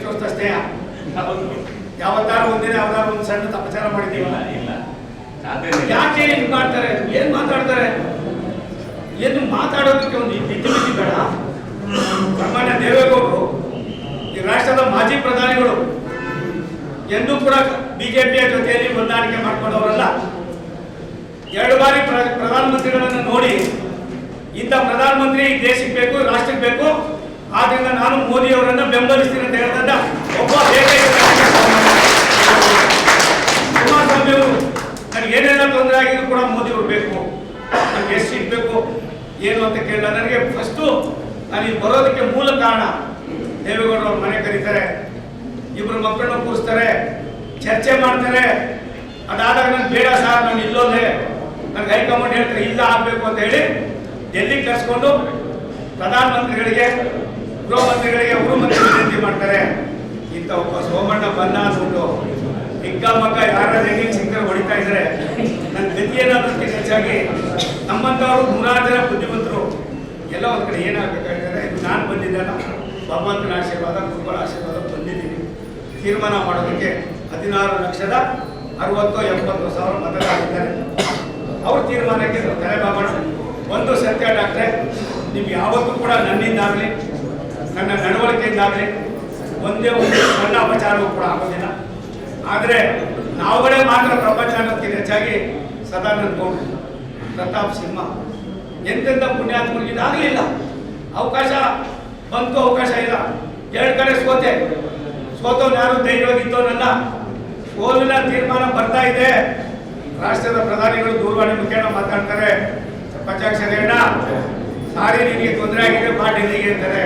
ತೋರಿಸ್ತಾ ಸ್ನೇಹ. ಯಾವತ್ತಾರು ಒಂದಿನ ಯಾವ್ದಾರು ಒಂದು ಸಣ್ಣ ಅಪಚಾರ ಮಾಡಿದೀವ? ಯಾಕೆ ಇದು ಮಾಡ್ತಾರೆ? ಏನ್ ಮಾತಾಡ್ತಾರೆ? ಏನು ಮಾತಾಡೋದಕ್ಕೆ ಒಂದು ಇತಿಮಿತಿ ಬೇಡ? ಸಾಮಾನ್ಯ ದೇವೇಗೌಡರು ಈ ರಾಷ್ಟ್ರದ ಮಾಜಿ ಪ್ರಧಾನಿಗಳು ಎಂದೂ ಕೂಡ ಬಿಜೆಪಿಯ ಜೊತೆಯಲ್ಲಿ ಹೊಂದಾಣಿಕೆ ಮಾಡ್ಕೊಂಡವರಲ್ಲ. 2 ಬಾರಿ ಪ್ರಧಾನಮಂತ್ರಿಗಳನ್ನು ನೋಡಿ ಇಂಥ ಪ್ರಧಾನಮಂತ್ರಿ ದೇಶಕ್ಕೆ ಬೇಕು, ರಾಷ್ಟ್ರಕ್ಕೆ ಬೇಕು, ಆದ್ರಿಂದ ನಾನು ಮೋದಿ ಅವರನ್ನು ಬೆಂಬಲಿಸ್ತೀನಿ ಅಂತ ಹೇಳಿದ ಒಬ್ಬ ಕುಮಾರಸ್ವಾಮಿ ಅವರು ನನಗೆ ಏನೆಲ್ಲ ತೊಂದರೆ ಆಗಿದ್ರು ಕೂಡ ಮೋದಿ ಅವರು ಬೇಕು, ನನಗೆ ಎಷ್ಟು ಸೀಟ್ ಬೇಕು ಏನು ಅಂತ ಕೇಳಿದ. ನನಗೆ ಫಸ್ಟು ನಾನು ಇಲ್ಲಿ ಬರೋದಕ್ಕೆ ಮೂಲ ಕಾರಣ ದೇವೇಗೌಡರು ಅವ್ರ ಮನೆ ಕರೀತಾರೆ, 2 ಮಕ್ಕಳನ್ನ ಕೂರಿಸ್ತಾರೆ, ಚರ್ಚೆ ಮಾಡ್ತಾರೆ. ಅದಾದಾಗ ನಾನು ಬೇಡ ಸರ್, ನಾನು ಇಲ್ಲೋದೆ, ನನಗೆ ಹೈಕಮಾಂಡ್ ಹೇಳ್ತಾರೆ ಇಲ್ಲ ಆಗಬೇಕು ಅಂತ ಹೇಳಿ ಡೆಲ್ಲಿಗೆ ಕರ್ಸ್ಕೊಂಡು ಪ್ರಧಾನಮಂತ್ರಿಗಳಿಗೆ, ಗೃಹ ಮಂತ್ರಿಗಳಿಗೆ, ಗೃಹ ಮಂತ್ರಿ ವಿನಂತಿ ಮಾಡ್ತಾರೆ. ಇಂಥ ಒಬ್ಬ ಸೋಮಣ್ಣ ಬನ್ನ ಅಂದ್ಬಿಟ್ಟು ಹಿಗ್ಗ ಮಗ್ಗ ಯಾರ ಹೆಂಗಿಗೆ ಸಿಕ್ಕರೆ ಹೊಡಿತಾ ಇದ್ದಾರೆ. ನನ್ನ ಗತಿ ಏನಾದ್ರೂ ಹೆಚ್ಚಾಗಿ ನಮ್ಮಂಥವ್ರು 100 ಜನ ಬುದ್ಧಿವಂತರು ಎಲ್ಲ ಒಂದು ಕಡೆ ಏನಾಗಬೇಕಾಗಿದ್ದಾರೆ. ಇದು ನಾನು ಬಂದಿದ್ದಲ್ಲ, ಭಗವಂತನ ಆಶೀರ್ವಾದ, ಗುರುಗಳ ಆಶೀರ್ವಾದ ಬಂದಿದ್ದೀನಿ. ತೀರ್ಮಾನ ಮಾಡೋದಕ್ಕೆ 16,60,70,000 ಮತದಾರರಿದ್ದಾರೆ. ಅವ್ರ ತೀರ್ಮಾನಕ್ಕೆ ತಲೆಬಾಗೋಣ. ಒಂದು ಸತ್ಯ ಡಾಕ್ಟ್ರೆ, ನೀವು ಯಾವತ್ತೂ ಕೂಡ ನನ್ನಿಂದಾಗಲಿ ನನ್ನ ನಡವಳಿಕೆಯಿಂದಾಗಲಿ ಒಂದೇ ಒಂದು ಸಣ್ಣ ಅಪಚಾರವೂ ಕೂಡ ಆಗೋದಿಲ್ಲ. ಆದರೆ ನಾವುಗಳೇ ಮಾತ್ರ ಪ್ರಪಂಚ ಅನ್ನೋದಕ್ಕಿಂತ ಹೆಚ್ಚಾಗಿ ಸದಾನಂದ ಗೌಡ್ರು, ಪ್ರತಾಪ್ ಸಿಂಹ, ಎಂತೆಂಥ ಪುಣ್ಯಾತ್ಮರಿಗೆ ಇದಾಗಲಿಲ್ಲ. ಅವಕಾಶ ಬಂತು, ಅವಕಾಶ ಇಲ್ಲ. 2 ಕಡೆ ಸೋತವನು ಯಾರು ಧೈರ್ಯವಾಗಿದ್ದವನಲ್ಲ. ಸೋಲಿನ ತೀರ್ಮಾನ ಬರ್ತಾ ಇದೆ. ರಾಷ್ಟ್ರದ ಪ್ರಧಾನಿಗಳು ದೂರವಾಣಿ ಮುಖೇನ ಮಾತಾಡ್ತಾರೆ, ಪಂಚಾಕ್ಷರಣ್ಣ ಸಾರಿ ನಿನಗೆ ತೊಂದರೆ ಆಗಿದೆ, ಬಾ ಡೆಲ್ಲಿಗೆ ಅಂತಾರೆ.